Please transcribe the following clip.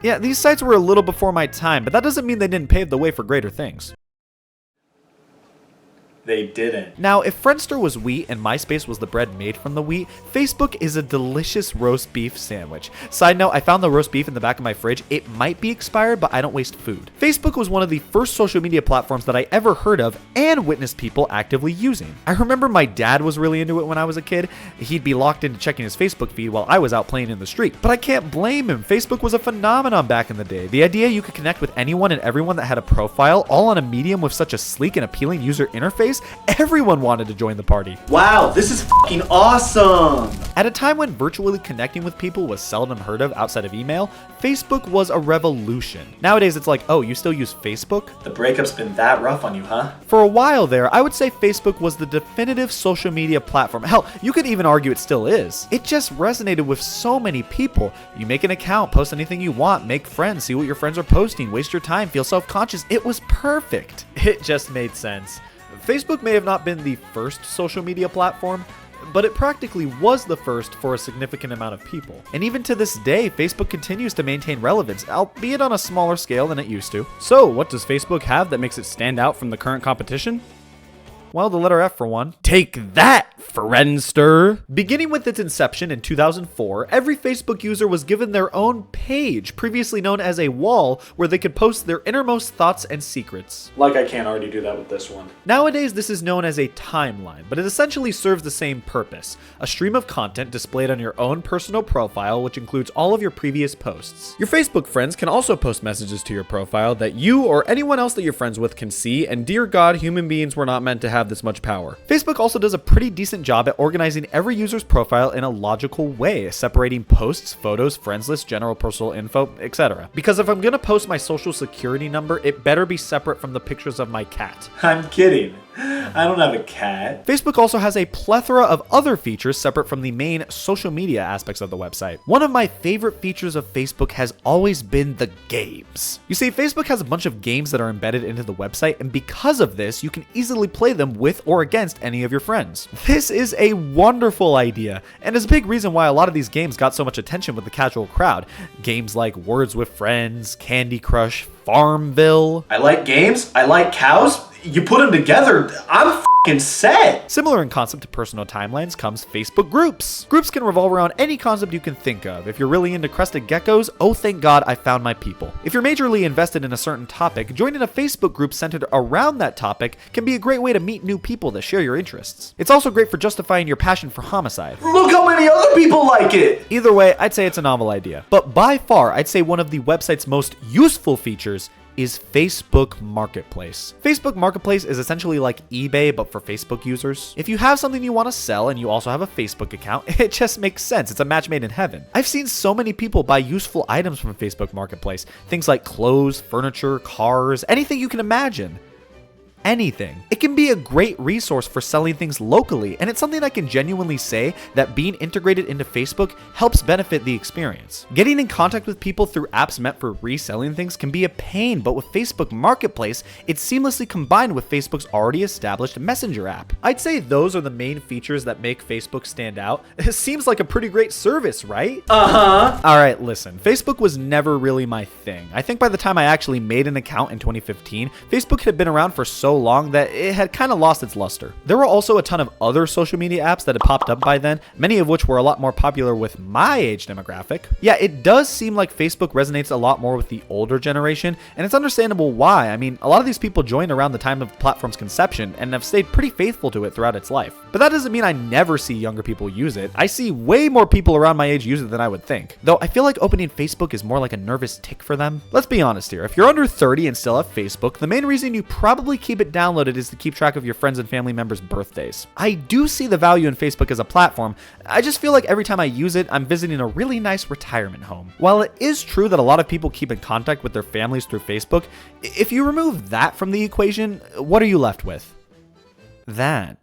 Yeah, these sites were a little before my time, but that doesn't mean they didn't pave the way for greater things. They didn't. Now, if Friendster was wheat and MySpace was the bread made from the wheat, Facebook is a delicious roast beef sandwich. Side note, I found the roast beef in the back of my fridge. It might be expired, but I don't waste food. Facebook was one of the first social media platforms that I ever heard of and witnessed people actively using. I remember my dad was really into it when I was a kid. He'd be locked into checking his Facebook feed while I was out playing in the street. But I can't blame him. Facebook was a phenomenon back in the day. The idea you could connect with anyone and everyone that had a profile, all on a medium with such a sleek and appealing user interface, everyone wanted to join the party. Wow, this is fucking awesome! At a time when virtually connecting with people was seldom heard of outside of email, Facebook was a revolution. Nowadays it's like, oh, you still use Facebook? The breakup's been that rough on you, huh? For a while there, I would say Facebook was the definitive social media platform. Hell, you could even argue it still is. It just resonated with so many people. You make an account, post anything you want, make friends, see what your friends are posting, waste your time, feel self-conscious. It was perfect. It just made sense. Facebook may have not been the first social media platform, but it practically was the first for a significant amount of people. And even to this day, Facebook continues to maintain relevance, albeit on a smaller scale than it used to. So, what does Facebook have that makes it stand out from the current competition? Well, the letter F for one. Take that, Friendster! Beginning with its inception in 2004, every Facebook user was given their own page, previously known as a wall, where they could post their innermost thoughts and secrets. Like I can't already do that with this one. Nowadays, this is known as a timeline, but it essentially serves the same purpose. A stream of content displayed on your own personal profile, which includes all of your previous posts. Your Facebook friends can also post messages to your profile that you or anyone else that you're friends with can see, and dear God, human beings were not meant to have this much power. Facebook also does a pretty decent job at organizing every user's profile in a logical way, separating posts, photos, friends lists, general personal info, etc. Because if I'm gonna post my social security number, it better be separate from the pictures of my cat. I'm kidding. I don't have a cat. Facebook also has a plethora of other features separate from the main social media aspects of the website. One of my favorite features of Facebook has always been the games. You see, Facebook has a bunch of games that are embedded into the website, and because of this, you can easily play them with or against any of your friends. This is a wonderful idea, and is a big reason why a lot of these games got so much attention with the casual crowd. Games like Words with Friends, Candy Crush, Farmville. I like games. I like cows. You put them together, I'm fucking set. Similar in concept to personal timelines comes Facebook groups. Groups can revolve around any concept you can think of. If you're really into crested geckos, oh thank God I found my people. If you're majorly invested in a certain topic, joining a Facebook group centered around that topic can be a great way to meet new people that share your interests. It's also great for justifying your passion for homicide. Look how many other people like it. Either way, I'd say it's a novel idea. But by far, I'd say one of the website's most useful features is Facebook Marketplace. Facebook Marketplace is essentially like eBay, but for Facebook users. If you have something you want to sell and you also have a Facebook account, it just makes sense. It's a match made in heaven. I've seen so many people buy useful items from Facebook Marketplace. Things like clothes, furniture, cars, anything you can imagine. Anything. It can be a great resource for selling things locally, and it's something I can genuinely say that being integrated into Facebook helps benefit the experience. Getting in contact with people through apps meant for reselling things can be a pain, but with Facebook Marketplace, it's seamlessly combined with Facebook's already established Messenger app. I'd say those are the main features that make Facebook stand out. It seems like a pretty great service, right? Alright, listen, Facebook was never really my thing. I think by the time I actually made an account in 2015, Facebook had been around for so long that it had kind of lost its luster. There were also a ton of other social media apps that had popped up by then, many of which were a lot more popular with my age demographic. Yeah, it does seem like Facebook resonates a lot more with the older generation, and it's understandable why. I mean, a lot of these people joined around the time of the platform's conception and have stayed pretty faithful to it throughout its life. But that doesn't mean I never see younger people use it. I see way more people around my age use it than I would think. Though I feel like opening Facebook is more like a nervous tick for them. Let's be honest here, if you're under 30 and still have Facebook, the main reason you probably keep it downloaded is to keep track of your friends and family members' birthdays. I do see the value in Facebook as a platform. I just feel like every time I use it, I'm visiting a really nice retirement home. While it is true that a lot of people keep in contact with their families through Facebook, if you remove that from the equation, what are you left with? That.